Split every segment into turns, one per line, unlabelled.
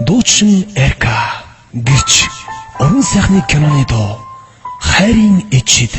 Дуучин Эрка гэрч уран сайхны киноны дуу хайрын ичид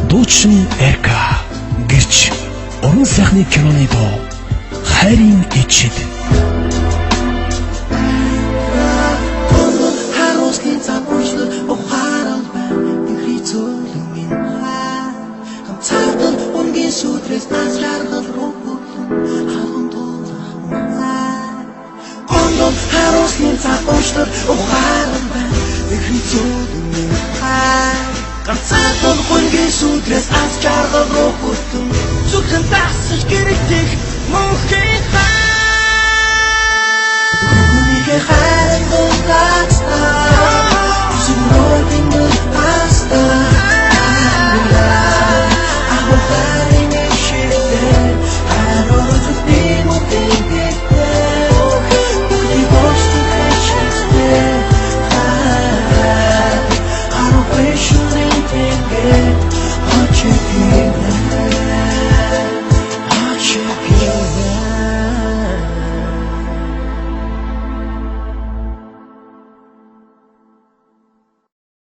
Дуучин Эрка гэрч уран сайхны киноны дуу хайрын ичид
Ganzatun hungesutres as charga rokutum Zuchen tassig gerichtig muchin Unige haren dun tatsta Usin rotin dun pasta Aho harin ishite Aro tutimo tingite Ukri bostu kachiste Aro peshu Get what you feel.